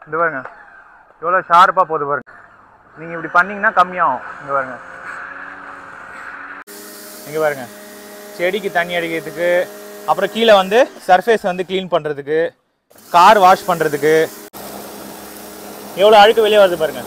இந்த பாருங்க எவ்வளோ ஷார்ப்பாக போகுது பாருங்க. நீங்கள் இப்படி பண்ணிங்கன்னா கம்மியாகும். இங்கே பாருங்க, இங்கே பாருங்க, செடிக்கு தண்ணி அடிக்கிறதுக்கு, அப்புறம் கீழே வந்து சர்ஃபேஸ் வந்து க்ளீன் பண்ணுறதுக்கு, கார் வாஷ் பண்ணுறதுக்கு எவ்வளோ அழுக்கு வெளியே வருது பாருங்க.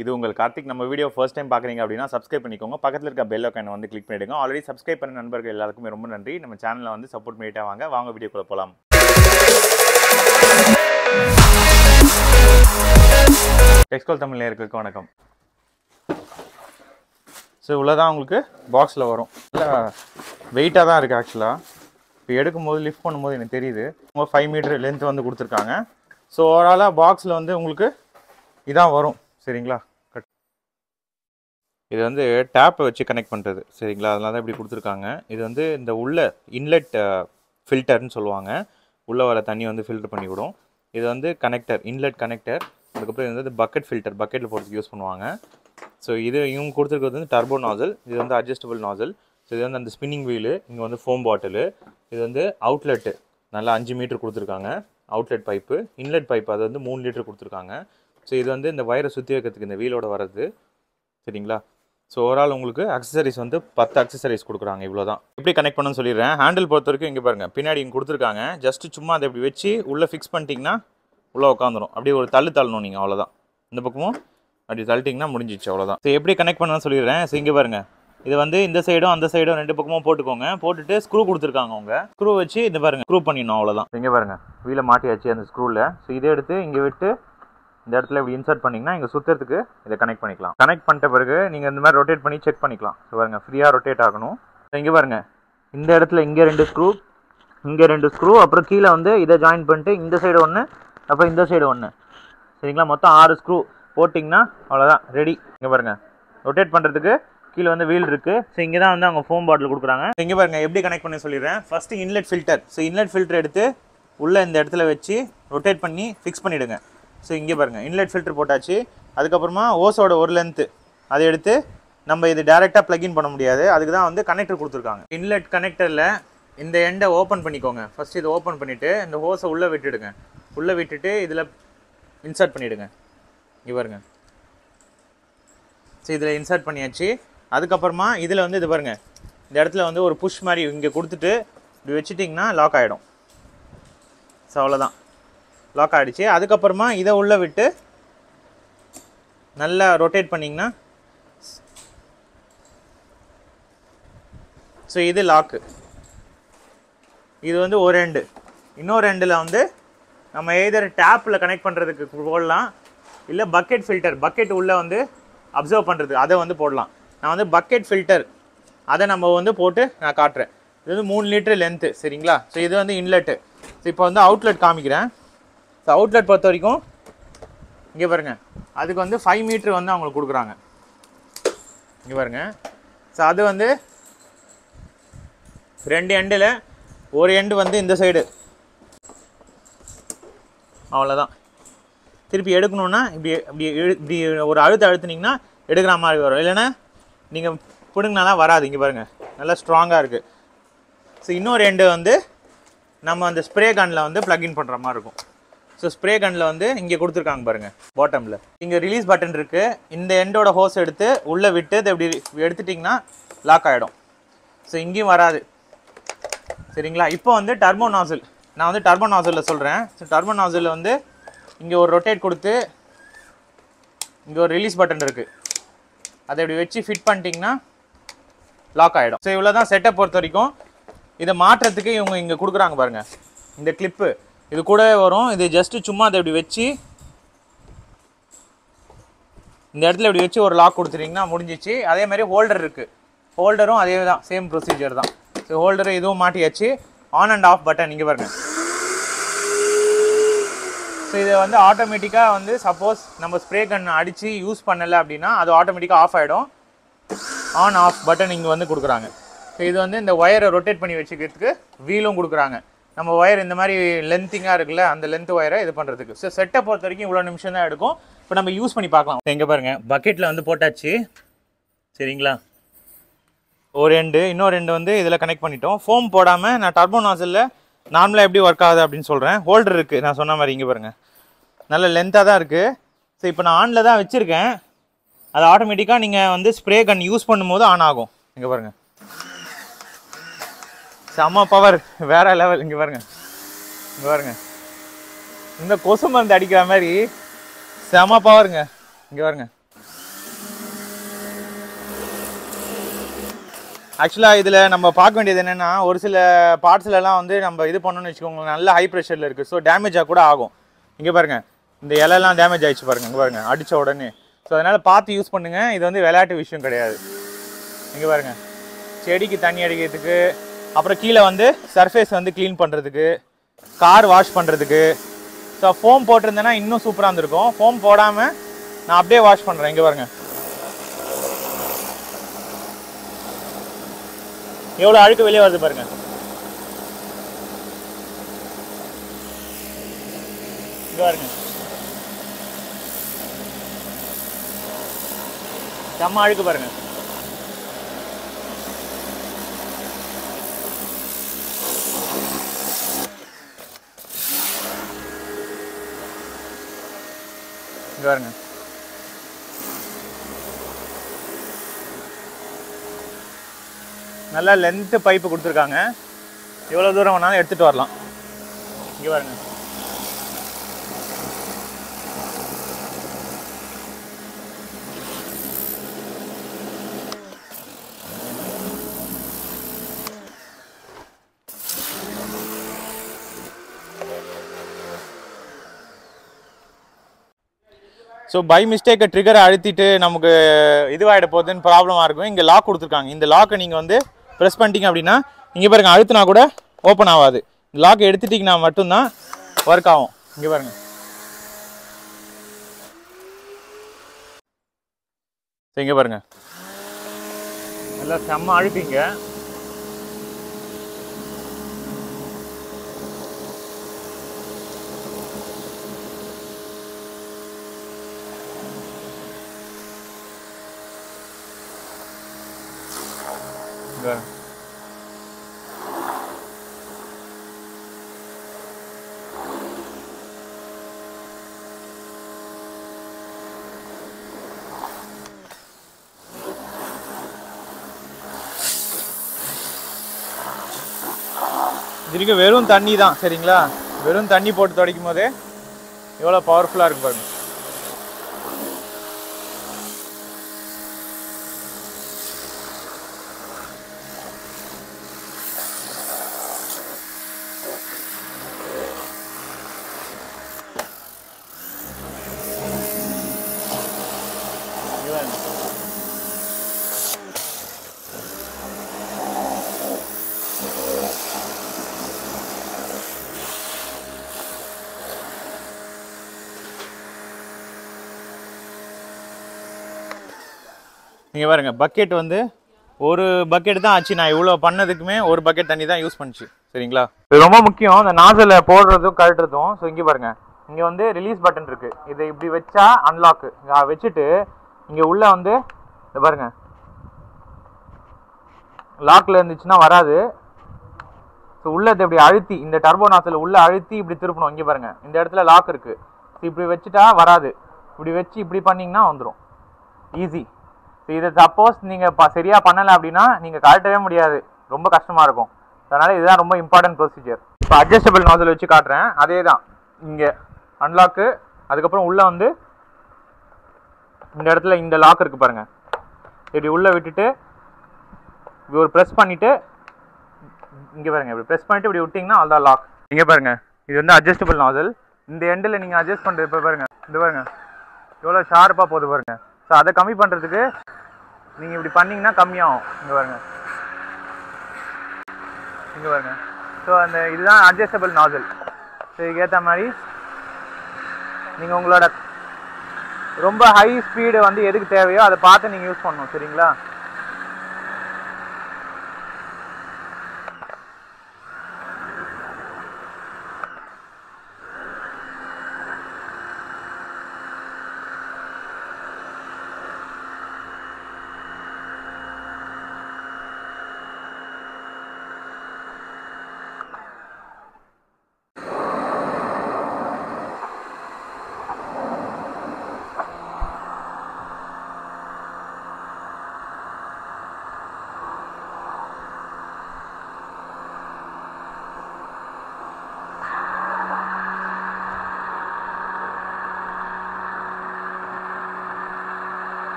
இது உங்கள் கார்த்திக். நம்ம வீடியோ ஃபர்ஸ்ட் டைம் பார்க்குறீங்க அப்படின்னா சப்ஸ்கிரைப் பண்ணிக்கோங்க. பக்கத்தில் இருக்க பெல் ஐகானை வந்து கிளிக் பண்ணிடுங்க. ஆல்ரெடி சப்ஸ்கிரைப் பண்ண நண்பர்கள் எல்லாருக்குமே ரொம்ப நன்றி. நம்ம சேனலில் வந்து சப்போர்ட் பண்ணிட்டே வாங்க வீடியோக்குள்ள போகலாம். டெக்ஸ்கோல் தமிழ் நேயர்களுக்கு வணக்கம். ஸோ இவ்வளோதான் உங்களுக்கு பாக்ஸில் வரும். இல்லை வெயிட்டாக தான் இருக்குது ஆக்சுவலாக. இப்போ எடுக்கும்போது லிஃப்ட் பண்ணும்போது எனக்கு தெரியுது 5 மீட்டர் லென்த் வந்து கொடுத்துருக்காங்க. ஸோ ஓவராலாக பாக்ஸில் வந்து உங்களுக்கு இதான் வரும். சரிங்களா? இது வந்து டேப்பை வச்சு கனெக்ட் பண்ணுறது. சரிங்களா? அதனால தான் இப்படி கொடுத்துருக்காங்க. இது வந்து இந்த உள்ள இன்லெட் ஃபில்டர்னு சொல்லுவாங்க. உள்ளே வர தண்ணி வந்து ஃபில்டர் பண்ணி விடும். இது வந்து கனெக்டர், இன்லெட் கனெக்டர். அதுக்கப்புறம் இது வந்து பக்கெட் ஃபில்டர், பக்கெட்டில் போட்டு யூஸ் பண்ணுவாங்க. ஸோ இது இவங்க கொடுத்துருக்கிறது வந்து டர்போ நாசல். இது வந்து அட்ஜஸ்டபிள் நாசல். ஸோ இது வந்து அந்த ஸ்பின்னிங் வீலு. இங்கே வந்து ஃபோம் பாட்டிலு. இது வந்து அவுட்லெட்டு, நல்லா 5 மீட்டர் கொடுத்துருக்காங்க. அவுட்லெட் பைப்பு, இன்லெட் பைப்பு அது வந்து 3 லிட்டர் கொடுத்துருக்காங்க. ஸோ இது வந்து இந்த வயரை சுற்றி வைக்கிறதுக்கு இந்த வீலோட வர்றது. சரிங்களா? ஸோ ஓவரால் உங்களுக்கு அக்சசரிஸ் வந்து 10 அக்சசரிஸ் கொடுக்குறாங்க. இவ்வளோ தான். எப்படி கனெக்ட் பண்ணணும்னு சொல்லிடுறேன். ஹேண்டில் பொறுத்த வரைக்கும் இங்கே பாருங்கள், பின்னாடி இங்கே கொடுத்துருக்காங்க. ஜஸ்ட்டு சும்மா அதை இப்படி வச்சு உள்ளே ஃபிக்ஸ் பண்ணிட்டீங்கன்னா உள்ளே உட்காந்துரும். அப்படியே ஒரு தள்ளணும் நீங்கள், அவ்வளோதான். இந்த பக்கமும் அப்படி தள்ளிட்டிங்கன்னா முடிஞ்சிச்சு, அவ்வளோதான். ஸோ எப்படி கனெக்ட் பண்ணணும்னு சொல்லிடுறேன். ஸோ இங்கே பாருங்கள், இது வந்து இந்த சைடும் அந்த சைடும் 2 பக்கமும் போட்டுக்கோங்க. போட்டுட்டு ஸ்க்ரூ கொடுத்துருக்காங்க. அவங்க ஸ்க்ரூ வச்சு இந்த பாருங்கள் ஸ்க்ரூ பண்ணிடணும், அவ்வளோதான். இங்கே பாருங்கள், வீலை மாட்டியாச்சு அந்த ஸ்க்ரூவில். ஸோ இதை எடுத்து இங்கே விட்டு இந்த இடத்துல இப்படி இன்சர்ட் பண்ணிங்கன்னா இங்கே சுற்றுறதுக்கு இதை கனெக்ட் பண்ணிக்கலாம். கனெக்ட் பண்ணிட்ட பிறகு நீங்கள் இந்த மாதிரி ரொட்டேட் பண்ணி செக் பண்ணிக்கலாம். ஸோ பாருங்கள், ஃப்ரீயாக ரொட்டேட் ஆகணும். இங்கே பாருங்கள், இந்த இடத்துல இங்கே 2 ஸ்க்ரூ, இங்கே 2 ஸ்க்ரூ, அப்புறம் கீழே வந்து இதை ஜாயின் பண்ணிட்டு இந்த சைடு 1, அப்புறம் இந்த சைடு 1. சரிங்களா? மொத்தம் 6 ஸ்க்ரூ போட்டிங்கன்னா அவ்வளோதான், ரெடி. இங்கே பாருங்கள், ரொட்டேட் பண்ணுறதுக்கு கீழே வந்து வீல் இருக்குது. ஸோ இங்கே தான் வந்து அவங்க ஃபோம் பாட்டில் கொடுக்குறாங்க. இங்கே பாருங்கள் எப்படி கனெக்ட் பண்ணி சொல்லிடுறேன். First inlet filter. So inlet filter எடுத்து உள்ளே இந்த இடத்துல வச்சு ரொட்டேட் பண்ணி ஃபிக்ஸ் பண்ணிவிடுங்க. ஸோ இங்கே பாருங்கள், இன்லெட் ஃபில்டர் போட்டாச்சு. அதுக்கப்புறமா ஓஸோட ஒரு லென்த்து அதை எடுத்து நம்ம இது டேரெக்டாக ப்ளக்இன் பண்ண முடியாது. அதுக்கு தான் வந்து கனெக்டர் கொடுத்துருக்காங்க. இன்லெட் கனெக்டரில் இந்த எண்டை ஓப்பன் பண்ணிக்கோங்க. ஃபஸ்ட்டு இதை ஓப்பன் பண்ணிவிட்டு இந்த ஹோஸை உள்ளே விட்டுடுங்க. உள்ளே விட்டுட்டு இதில் இன்சர்ட் பண்ணிவிடுங்க. இங்கே பாருங்கள், ஸோ இதில் இன்சர்ட் பண்ணியாச்சு. அதுக்கப்புறமா இதில் வந்து இது பாருங்கள், இந்த இடத்துல வந்து ஒரு புஷ் மாதிரி இங்கே கொடுத்துட்டு இப்படி வச்சுட்டிங்கன்னா லாக் ஆகிடும். ஸோ அவ்வளோதான், லாக் ஆகிடுச்சு. அதுக்கப்புறமா இதை உள்ளே விட்டு நல்லா ரொட்டேட் பண்ணிங்கன்னா ஸோ இது லாக்கு. இது வந்து ஒரு எண்டு. இன்னொரு எண்டில் வந்து நம்ம எய்தர் டேப்பில் கனெக்ட் பண்ணுறதுக்கு போடலாம், இல்லை பக்கெட் ஃபில்டர், பக்கெட் உள்ளே வந்து அப்சர்வ் பண்ணுறதுக்கு அதை வந்து போடலாம். நான் வந்து பக்கெட் ஃபில்டர் அதை நம்ம வந்து போட்டு நான் காட்டுறேன். இது வந்து 3 லிட்டர் லென்த்து. சரிங்களா? ஸோ இது வந்து இன்லெட்டு. ஸோ இப்போ வந்து அவுட்லெட் காமிக்கிறேன். ஸோ அவுட்லெட் பொறுத்த வரைக்கும் இங்கே பாருங்கள், அதுக்கு வந்து 5 மீட்ரு வந்து அவங்களுக்கு கொடுக்குறாங்க. இங்கே பாருங்கள், ஸோ அது வந்து 2 எண்டில் ஒரு எண்டு வந்து இந்த சைடு, அவ்வளோதான். திருப்பி எடுக்கணுன்னா இப்படி இப்படி இப்படி ஒரு அழுத்தினீங்கன்னா எடுக்கிற மாதிரி வரும். இல்லைன்னா நீங்கள் பிடுங்கினாலாம் வராது. இங்கே பாருங்கள், நல்லா ஸ்ட்ராங்காக இருக்குது. ஸோ இன்னொரு எண்டு வந்து நம்ம அந்த ஸ்ப்ரே கன்னில் வந்து ப்ளக்இன் பண்ணுற மாதிரி இருக்கும். ஸோ ஸ்ப்ரே கன்னில் வந்து இங்கே கொடுத்துருக்காங்க பாருங்கள், பாட்டமில் இங்கே ரிலீஸ் பட்டன் இருக்குது. இந்த எண்டோட ஹோஸ் எடுத்து உள்ளே விட்டு இதை இப்படி எடுத்துட்டிங்கன்னா லாக் ஆகிடும். ஸோ இங்கேயும் வராது. சரிங்களா? இப்போ வந்து டர்போ நாசில், நான் வந்து டர்போ நாசிலில் சொல்கிறேன். ஸோ டர்போ நாசிலில் வந்து இங்கே ஒரு ரொட்டேட் கொடுத்து இங்கே ஒரு ரிலீஸ் பட்டன் இருக்குது. அதை இப்படி வச்சு ஃபிட் பண்ணிட்டிங்கன்னா லாக் ஆகிடும். ஸோ இவ்வளோ தான் செட்டப் பொறுத்த வரைக்கும். இதை மாற்றுறதுக்கு இவங்க இங்கே கொடுக்குறாங்க பாருங்கள், இந்த கிளிப்பு இது கூட வரும். இது ஜஸ்ட்டு சும்மா அதை இப்படி வச்சு இந்த இடத்துல இப்படி வச்சு ஒரு லாக் கொடுத்துட்டிங்கன்னா முடிஞ்சிச்சு. அதே மாதிரி ஹோல்டர் இருக்குது. ஹோல்டரும் அதே தான், சேம் ப்ரொசீஜர் தான். ஸோ ஹோல்டரு இதுவும் மாட்டியாச்சு. ஆன் அண்ட் ஆஃப் பட்டன் இங்கே பாருங்கள். ஸோ இதை வந்து ஆட்டோமேட்டிக்காக வந்து சப்போஸ் நம்ம ஸ்ப்ரே கன் அடித்து யூஸ் பண்ணலை அப்படின்னா அது ஆட்டோமேட்டிக்காக ஆஃப் ஆகிடும். ஆன் ஆஃப் பட்டன் இங்கே வந்து கொடுக்குறாங்க. ஸோ இது வந்து இந்த ஒயரை ரொட்டேட் பண்ணி வச்சுக்கிறதுக்கு வீலும் கொடுக்குறாங்க. நம்ம ஒயர் இந்த மாதிரி லென்த்திங்காக இருக்குல்ல, அந்த லென்த் ஒயரை இது பண்ணுறதுக்கு. ஸோ செட்டை பொறுத்த வரைக்கும் இவ்வளோ நிமிஷம் தான் எடுக்கும். இப்போ நம்ம யூஸ் பண்ணி பார்க்கலாம். எங்கே பாருங்கள், பக்கெட்டில் வந்து போட்டாச்சு சரிங்களா. ஒரு ரெண்டு, இன்னொரு ரெண்டு வந்து இதில் கனெக்ட் பண்ணிட்டோம். ஃபோம் போடாமல் நான் டர்போ நாசிலில் நார்மலாக எப்படி ஒர்க் ஆகுது அப்படின்னு சொல்கிறேன். ஹோல்டர் இருக்குது நான் சொன்ன மாதிரி, இங்கே பாருங்கள் நல்ல லென்த்தாக தான் இருக்குது. ஸோ இப்போ நான் ஆனில் தான் வச்சுருக்கேன். அது ஆட்டோமேட்டிக்காக நீங்கள் வந்து ஸ்ப்ரே கன் யூஸ் பண்ணும்போது ஆன் ஆகும். இங்கே பாருங்கள் செம்ம பவர், வேறு லெவல். இங்கே பாருங்கள், இங்கே பாருங்கள் இந்த கொசு மருந்து அடிக்கிற மாதிரி செம்ம பவருங்க. இங்கே பாருங்கள். ஆக்சுவலாக இதில் நம்ம பார்க்க வேண்டியது என்னென்னா, ஒரு சில பார்ட்ஸ்லலாம் வந்து நம்ம இது பண்ணணும்னு வச்சுக்கோங்க, நல்ல ஹை ப்ரெஷரில் இருக்குது. ஸோ டேமேஜாக கூட ஆகும். இங்கே பாருங்கள் இந்த இலையெல்லாம் டேமேஜ் ஆகிடுச்சு பாருங்கள். இங்கே பாருங்கள் அடித்த உடனே. ஸோ அதனால் பார்த்து யூஸ் பண்ணுங்கள். இது வந்து விளையாட்டு விஷயம் கிடையாது. இங்கே பாருங்கள் செடிக்கு தண்ணி அடிக்கிறதுக்கு, அப்புறம் கீழே வந்து சர்ஃபேஸ் வந்து க்ளீன் பண்ணுறதுக்கு, கார் வாஷ் பண்ணுறதுக்கு. ஸோ ஃபோம் போட்டிருந்தேன்னா இன்னும் சூப்பராக இருந்திருக்கும். ஃபோம் போடாமல் நான் அப்படியே வாஷ் பண்ணுறேன். இங்கே பாருங்கள் எவ்வளோ அழுக்கு வெளியே வருது பாருங்கள். இங்கே பாருங்கள் செம்ம அழுக்கு பாருங்கள். இங்கே பாருங்க நல்லா லென்த்து பைப்பு கொடுத்துருக்காங்க. எவ்வளோ தூரம் வேணாலும் எடுத்துகிட்டு வரலாம். இங்கே பாருங்க ஸோ பை மிஸ்டேக்கை ட்ரிகரை அழுத்திட்டு நமக்கு இதுவாகிட போகுதுன்னு ப்ராப்ளமாக இருக்கும். இங்கே லாக் கொடுத்துருக்காங்க. இந்த லாக்கை நீங்கள் வந்து ப்ரெஸ் பண்ணிட்டீங்க அப்படின்னா இங்கே பாருங்கள் அழுத்தினா கூட ஓப்பன் ஆகாது. இந்த லாக்கை எடுத்துட்டிங்கன்னா மட்டும்தான் ஒர்க் ஆகும். இங்கே பாருங்கள் ஸோ இங்கே பாருங்கள் நல்லா செம்ம அழுத்திங்க. இதுக்கு வெறும் தண்ணி தான் சரிங்களா. வெறும் தண்ணி போட்டு துடைக்கும் போதே எவ்வளோ பவர்ஃபுல்லாக இருக்கு பாருங்க. நீங்கள் பாருங்கள் பக்கெட் வந்து ஒரு பக்கெட் தான் ஆச்சு. நான் இவ்வளோ பண்ணதுக்குமே ஒரு பக்கெட் தண்ணி தான் யூஸ் பண்ணிச்சு சரிங்களா. இது ரொம்ப முக்கியம் இந்த நாசலை போடுறதும் கழட்டுறதும். ஸோ இங்கே பாருங்கள் இங்கே வந்து ரிலீஸ் பட்டன் இருக்குது. இதை இப்படி வச்சா அன்லாக்கு. இங்கே வச்சுட்டு இங்கே உள்ளே வந்து இது பாருங்கள் லாக்கில் இருந்துச்சுன்னா வராது. ஸோ உள்ளதை இப்படி அழுத்தி இந்த டர்போ நாசில் உள்ளே அழுத்தி இப்படி திருப்பணும். இங்கே பாருங்கள் இந்த இடத்துல லாக் இருக்குது. ஸோ இப்படி வச்சுட்டா வராது. இப்படி வச்சு இப்படி பண்ணிங்கன்னா வந்துடும் ஈஸி. இதை சப்போஸ் நீங்கள் சரியாக பண்ணலை அப்படின்னா நீங்கள் கழட்டவே முடியாது, ரொம்ப கஷ்டமாக இருக்கும். அதனால் இதுதான் ரொம்ப இம்பார்ட்டன்ட் ப்ரொசீஜர். இப்போ அட்ஜஸ்டபிள் நாசில் வச்சு காட்டுறேன். அதே தான் இங்கே அன்லாக்கு, அதுக்கப்புறம் உள்ளே வந்து இந்த இடத்துல இந்த லாக் இருக்குது பாருங்கள். இப்படி உள்ளே விட்டுட்டு இப்படி ஒரு ப்ரெஸ் பண்ணிவிட்டு இங்கே பாருங்கள் இப்படி ப்ரெஸ் பண்ணிவிட்டு இப்படி விட்டிங்கன்னா அதுதான் லாக். இங்கே பாருங்கள் இது வந்து அட்ஜஸ்டபிள் நாசில். இந்த எண்டில் நீங்கள் அட்ஜஸ்ட் பண்ணுறது இப்போ பாருங்கள் இந்த பாருங்கள் எவ்வளோ ஷார்ப்பாக போகுது பாருங்கள். ஸோ அதை கம்மி பண்ணுறதுக்கு நீங்கள் இப்படி பண்ணிங்கன்னா கம்மியாகும். இங்கே பாருங்கள் இங்கே பாருங்கள். ஸோ அந்த இதுதான் அட்ஜஸ்டபிள் நாசில். ஸோ இதுக்கேற்ற மாதிரி நீங்கள் உங்களோட ரொம்ப ஹை ஸ்பீடு வந்து எதுக்கு தேவையோ அதை பார்த்து நீங்கள் யூஸ் பண்ணணும் சரிங்களா.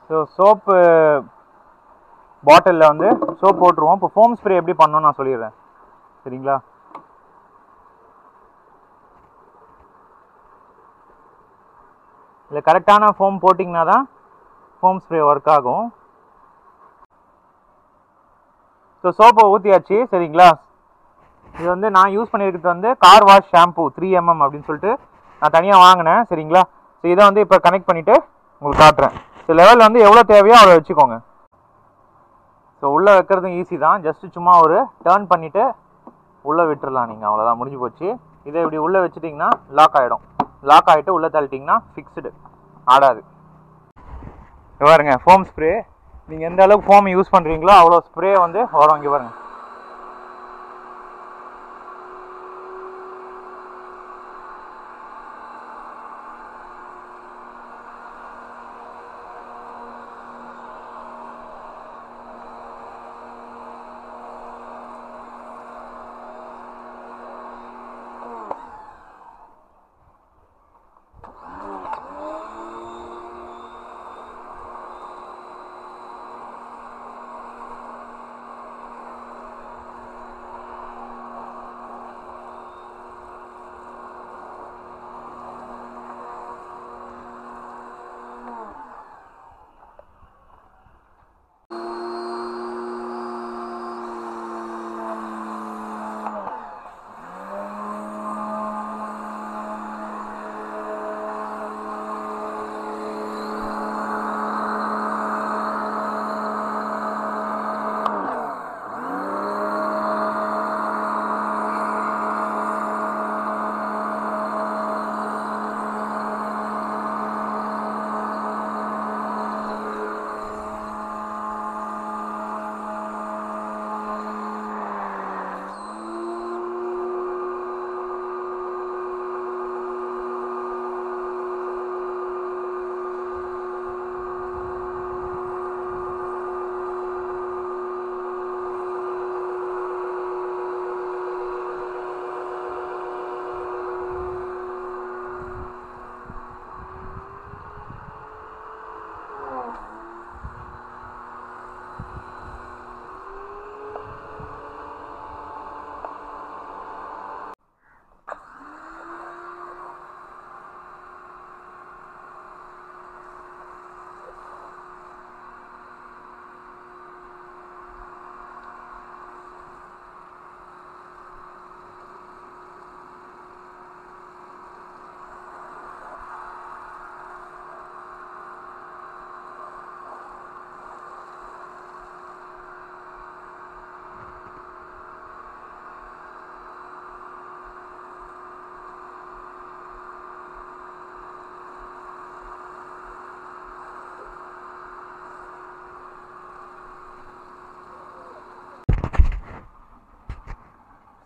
ஸோ சோப்பு பாட்டிலில் வந்து சோப் போட்டுருவோம். இப்போ ஃபோம் ஸ்ப்ரே எப்படி பண்ணணும்னு நான் சொல்லிடுறேன், சரிங்களா? இல்லை, கரெக்டான ஃபோம் போட்டிங்கன்னா தான் ஃபோம் ஸ்ப்ரே ஒர்க் ஆகும். ஸோ சோப்பை ஊற்றியாச்சு, சரிங்களா? இது வந்து நான் யூஸ் பண்ணியிருக்கிறது வந்து கார் வாஷ் ஷாம்பு 3mm அப்படின்னு சொல்லிட்டு நான் தனியாக வாங்கினேன், சரிங்களா? ஸோ இதை வந்து இப்போ கனெக்ட் பண்ணிவிட்டு உங்களுக்கு காட்டுறேன். ஸோ லெவல் வந்து எவ்வளோ தேவையோ அவ்வளோ வச்சுக்கோங்க. ஸோ உள்ளே வைக்கிறதும் ஈஸி தான், ஜஸ்ட்டு சும்மா ஒரு டேர்ன் பண்ணிவிட்டு உள்ளே விட்டுடலாம் நீங்கள், அவ்வளோதான், முடிஞ்சு போச்சு. இதை இப்படி உள்ளே வச்சுட்டிங்கன்னா லாக் ஆகிடும். லாக் ஆகிட்டு உள்ளே தள்ளிட்டிங்கன்னா ஃபிக்ஸ்டு, ஆடாது. பாருங்க ஃபோம் ஸ்ப்ரே, நீங்கள் எந்த அளவுக்கு ஃபோம் யூஸ் பண்ணுறீங்களோ அவ்வளோ ஸ்ப்ரே வந்து வரும். இங்கே பாருங்க.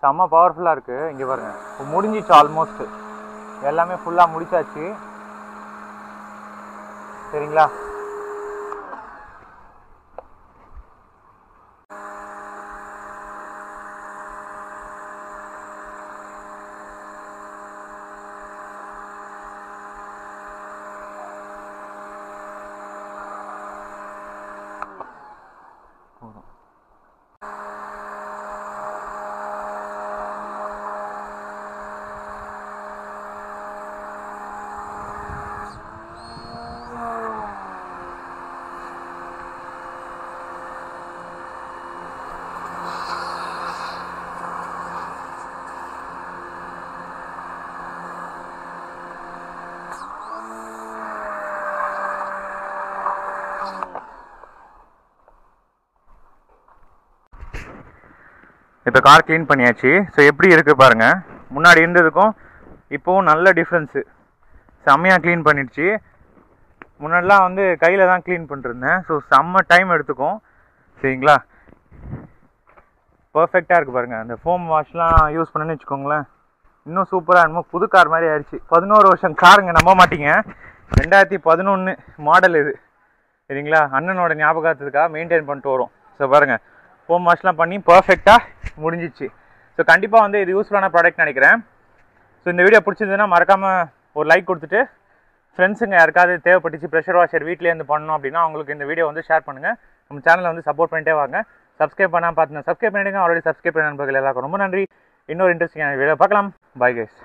செம்ம பவர்ஃபுல்லாக இருக்குது. இங்கே பாருங்கள், இப்போ முடிஞ்சிச்சு, ஆல்மோஸ்ட் எல்லாமே ஃபுல்லாக முடிச்சாச்சு, சரிங்களா? இப்போ கார் க்ளீன் பண்ணியாச்சு. ஸோ எப்படி இருக்குது பாருங்கள், முன்னாடி இருந்ததுக்கும் இப்போவும் நல்ல டிஃப்ரென்ஸு, செம்மையாக க்ளீன் பண்ணிடுச்சு. முன்னாடிலாம் வந்து கையில் தான் க்ளீன் பண்ணிருந்தேன், ஸோ செம்ம டைம் எடுத்துக்கும், சரிங்களா? பர்ஃபெக்டாக இருக்குது பாருங்கள். அந்த ஃபோம் வாஷ்லாம் யூஸ் பண்ணணுன்னு வச்சுக்கோங்களேன், இன்னும் சூப்பராக என்னமோ புது கார் மாதிரி ஆயிடுச்சு. 11 வருஷம் காருங்க, நம்ப மாட்டீங்க. 2011 மாடல் இது சரிங்களா. அண்ணனோட ஞாபகத்துக்காக மெயின்டைன் பண்ணிட்டு வரும். ஸோ பாருங்கள், ஃபோம் வாஷ்லாம் பண்ணி பர்ஃபெக்டாக முடிஞ்சிச்சு. ஸோ கண்டிப்பாக வந்து இது யூஸ்ஃபுல்லான ப்ராடக்ட் நினைக்கிறேன். ஸோ இந்த வீடியோ பிடிச்சிருந்ததுன்னா மறக்காமல் ஒரு லைக் கொடுத்துட்டு, ஃப்ரெண்ட்ஸுங்க யாருக்காவது தேவைப்பட்டுச்சு ப்ரெஷர் வாஷர் வீட்டிலேருந்து பண்ணணும் அப்படின்னா அவங்களுக்கு இந்த வீடியோ வந்து ஷேர் பண்ணுங்கள். நம்ம சேனலை வந்து சப்போர்ட் பண்ணிட்டே வாங்க. சப்ஸ்கிரைப் பண்ணால் பார்த்துங்க, சப்ஸ்கிரைப் பண்ணிவிடுங்க. ஆல்ரெடி சப்ஸ்கிரைப் பண்ண நண்பர்கள் எல்லாருக்கும் ரொம்ப நன்றி. இன்னொரு இன்ட்ரெஸ்டிங்கான வீடியோ பார்க்கலாம். Bye guys.